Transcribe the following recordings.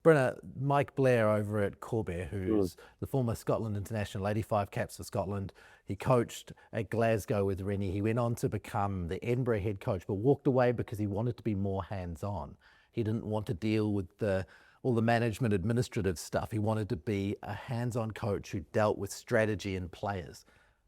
Brenna, Mike Blair over at Corbair, who's the former Scotland international, 85 caps for Scotland. He coached at Glasgow with Rennie. He went on to become the Edinburgh head coach, but walked away because he wanted to be more hands-on. He didn't want to deal with all the management administrative stuff. He wanted to be a hands-on coach who dealt with strategy and players.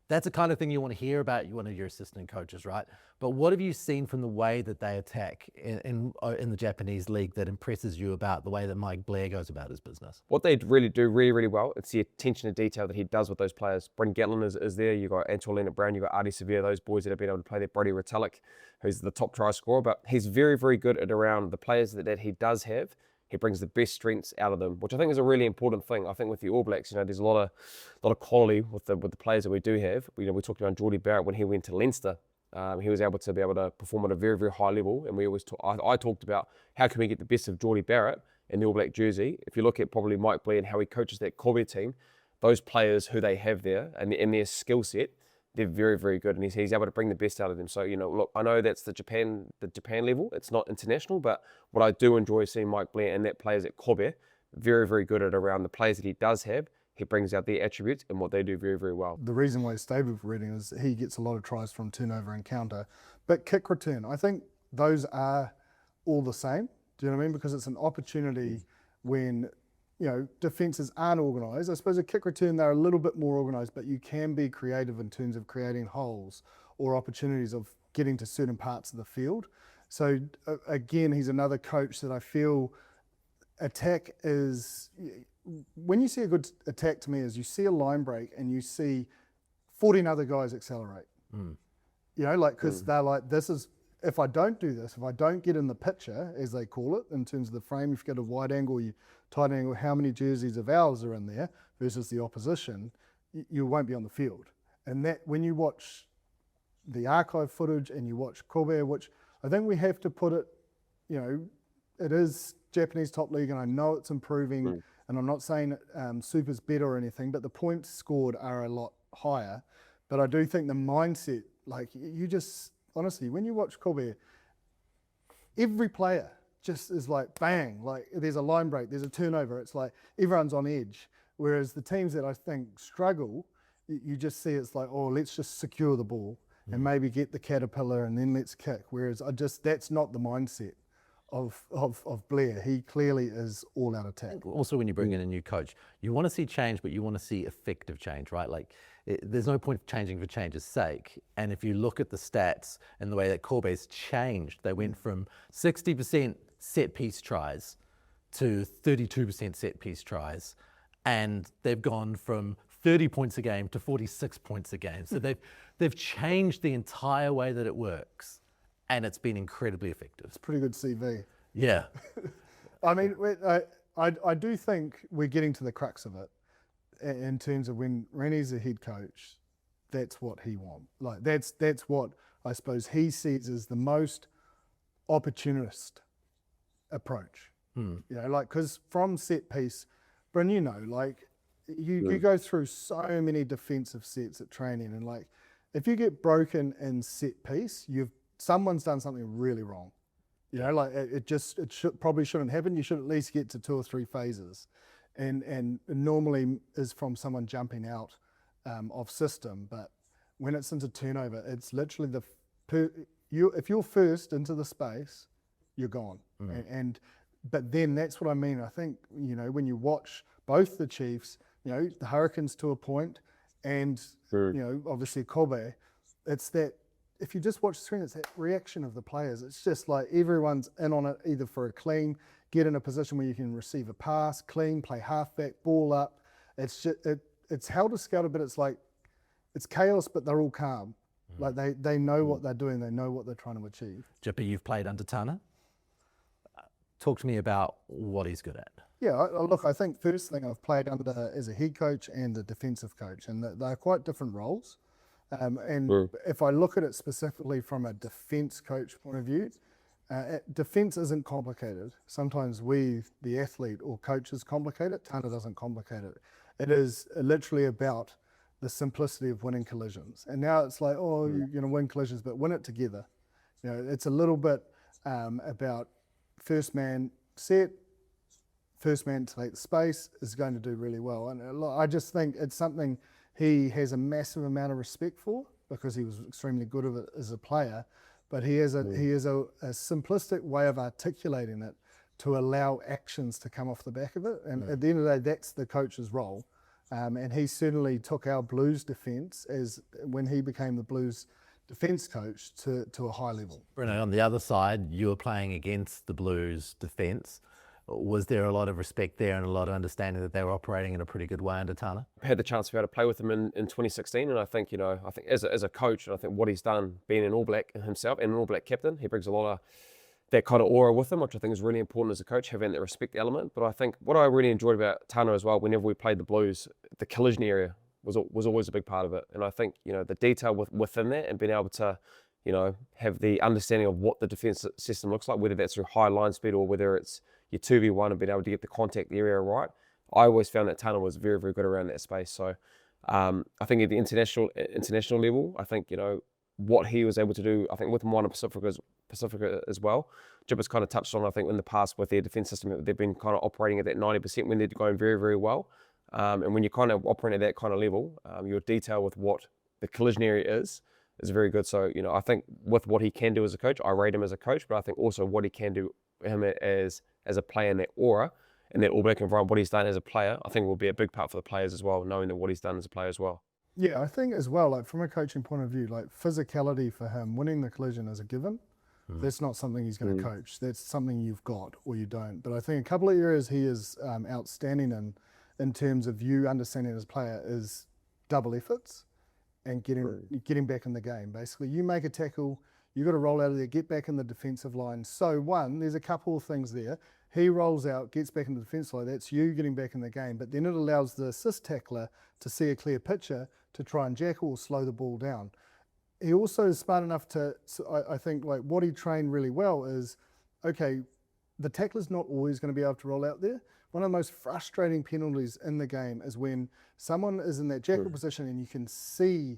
That's the kind of thing you want to hear about one of your assistant coaches, right? But what have you seen from the way that they attack in the Japanese league that impresses you about the way that Mike Blair goes about his business? What they really do really well, it's the attention to detail that he does with those players. Bryn Gatlin is there. You've got Antoine Brown, you've got Artie Severe, those boys that have been able to play there. Brody Retallick, who's the top try scorer. But he's very good at around the players that he does have. He brings the best strengths out of them, which I think is a really important thing. I think with the All Blacks, there's a lot of quality with the players that we do have. We talked about Geordie Barrett when he went to Leinster. He was able to perform at a very high level, and we always I talked about how can we get the best of Geordie Barrett in the All Black jersey. If you look at probably Mike Blair and how he coaches that Corbair team, those players who they have there and their skill set, they're very good, and he's able to bring the best out of them. So look, I know that's the Japan level. It's not international, but what I do enjoy seeing Mike Blair and that players at Corbair, very good at around the players that he does have. He brings out their attributes and what they do very well. The reason why he stayed with Reading is he gets a lot of tries from turnover and counter, but kick return, I think those are all the same. Do you know what I mean? Because it's an opportunity when defences aren't organised. I suppose a kick return, they're a little bit more organised, but you can be creative in terms of creating holes or opportunities of getting to certain parts of the field. So again, he's another coach that I feel attack is, when you see a good attack to me is you see a line break and you see 14 other guys accelerate. Because they're like, this is, if I don't do this, if I don't get in the picture, as they call it, in terms of the frame, if you get a wide angle, tight angle, how many jerseys of ours are in there versus the opposition, you won't be on the field. And that, when you watch the archive footage and you watch Corbair, which I think we have to put it, it is Japanese top league and I know it's improving and I'm not saying Super's better or anything, but the points scored are a lot higher. But I do think the mindset, honestly, when you watch Corbair, every player just is like bang, like there's a line break, there's a turnover, it's like everyone's on edge. Whereas the teams that I think struggle, you just see it's like, oh, let's just secure the ball and maybe get the caterpillar and then let's kick. Whereas that's not the mindset of Blair. He clearly is all out attack. Also, when you bring in a new coach, you want to see change, but you want to see effective change, right? There's no point of changing for change's sake. And if you look at the stats and the way that Corbair's changed, they went from 60% set piece tries to 32% set piece tries, and they've gone from 30 points a game to 46 points a game. So they've changed the entire way that it works, and it's been incredibly effective. It's a pretty good CV. Yeah. I mean, I do think we're getting to the crux of it in terms of when Rennie's a head coach, that's what he wants. Like that's what I suppose he sees as the most opportunist approach. Because from set piece, Bryn, you go through so many defensive sets at training, and if you get broken in set piece, someone's done something really wrong. It probably shouldn't happen. You should at least get to 2 or 3 phases, and normally is from someone jumping out of system. But when it's into turnover, it's literally if you're first into the space, you're gone. But then that's what I mean. I think when you watch both the Chiefs, the Hurricanes to a point, and obviously Corbair, it's that. If you just watch the screen, it's that reaction of the players. It's just like everyone's in on it, either for a clean, get in a position where you can receive a pass, clean, play halfback, ball up. It's just, it's helter skelter, but it's chaos, but they're all calm. Like they know what they're doing, they know what they're trying to achieve. Jippy, you've played under Tana. Talk to me about what he's good at. Yeah, look, I think first thing I've played under as a head coach and a defensive coach, and they're quite different roles. If I look at it specifically from a defence coach point of view, defence isn't complicated. Sometimes we, the athlete or coaches, complicate it. Tana doesn't complicate it. It is literally about the simplicity of winning collisions. And now it's like, oh, you're going to win collisions, but win it together. It's a little bit about first man set, first man to take the space, is going to do really well. And I just think it's something he has a massive amount of respect for, because he was extremely good at it as a player. But he has a simplistic way of articulating it to allow actions to come off the back of it. And at the end of the day, that's the coach's role. And he certainly took our Blues defence, as when he became the Blues defence coach, to a high level. Bruno, on the other side, you were playing against the Blues defence. Was there a lot of respect there and a lot of understanding that they were operating in a pretty good way under Tana? I had the chance to be able to play with him in 2016, and I think, as a coach, and I think what he's done, being an All Black himself and an All Black captain, he brings a lot of that kind of aura with him, which I think is really important as a coach, having that respect element. But I think what I really enjoyed about Tana as well, whenever we played the Blues, the collision area was always a big part of it. And I think, the detail within that, and being able to, have the understanding of what the defence system looks like, whether that's through high line speed or whether it's your 2v1, and being able to get the contact area right. I always found that Tana was very, very good around that space. So I think at the international level, I think, what he was able to do, I think with Moana Pacifica as well. Jib has kind of touched on, I think, in the past with their defence system, they've been kind of operating at that 90% when they're going very, very well. And when you're kind of operating at that kind of level, your detail with what the collision area is very good. So, I think with what he can do as a coach, I rate him as a coach, but I think also what he can do him as a player in that aura, and that All Black environment, what he's done as a player, I think will be a big part for the players as well, knowing that what he's done as a player as well. Yeah, I think as well, like from a coaching point of view, like physicality for him, winning the collision is a given. That's not something he's going to coach. That's something you've got or you don't. But I think a couple of areas he is outstanding in terms of you understanding as a player is double efforts and getting back in the game. Basically, you make a tackle, you got to roll out of there, get back in the defensive line. So there's a couple of things there. He rolls out, gets back in the defence line. That's you getting back in the game. But then it allows the assist tackler to see a clear picture to try and jackal or slow the ball down. He also is smart enough to, I think, like what he trained really well is, okay, the tackler's not always going to be able to roll out there. One of the most frustrating penalties in the game is when someone is in that jackal position and you can see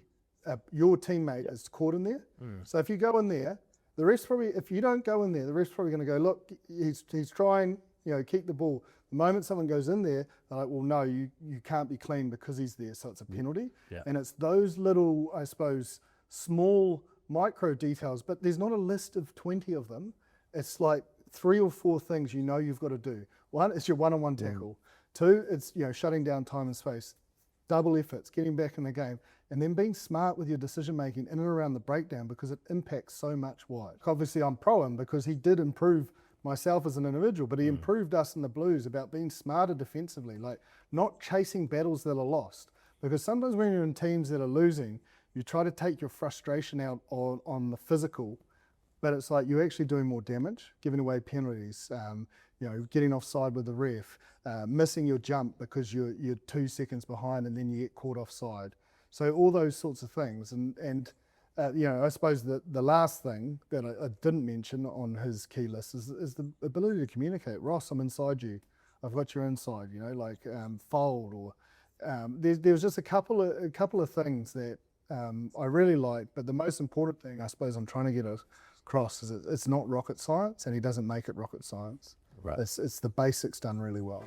your teammate is caught in there. So if you go in there, the rest probably, if you don't go in there, the rest probably going to go, look, he's trying, keep the ball. The moment someone goes in there, they're like, well, no, you can't be clean because he's there, so it's a penalty. And it's those little, I suppose, small micro details, but there's not a list of 20 of them. It's like 3 or 4 things you've got to do. One, it's your one-on-one tackle. 2, it's shutting down time and space. Double efforts, getting back in the game, and then being smart with your decision making in and around the breakdown, because it impacts so much wide. Obviously, I'm pro him because he did improve myself as an individual, but he improved us in the Blues about being smarter defensively, like not chasing battles that are lost. Because sometimes when you're in teams that are losing, you try to take your frustration out on the physical, but it's like you're actually doing more damage, giving away penalties, getting offside with the ref, missing your jump because you're 2 seconds behind and then you get caught offside. So all those sorts of things. And I suppose the last thing that I didn't mention on his key list is the ability to communicate. Ross, I'm inside you. I've got your inside, fold, or there was just a couple of things that I really liked, but the most important thing I suppose I'm trying to get across is it's not rocket science, and he doesn't make it rocket science. Right. It's the basics done really well.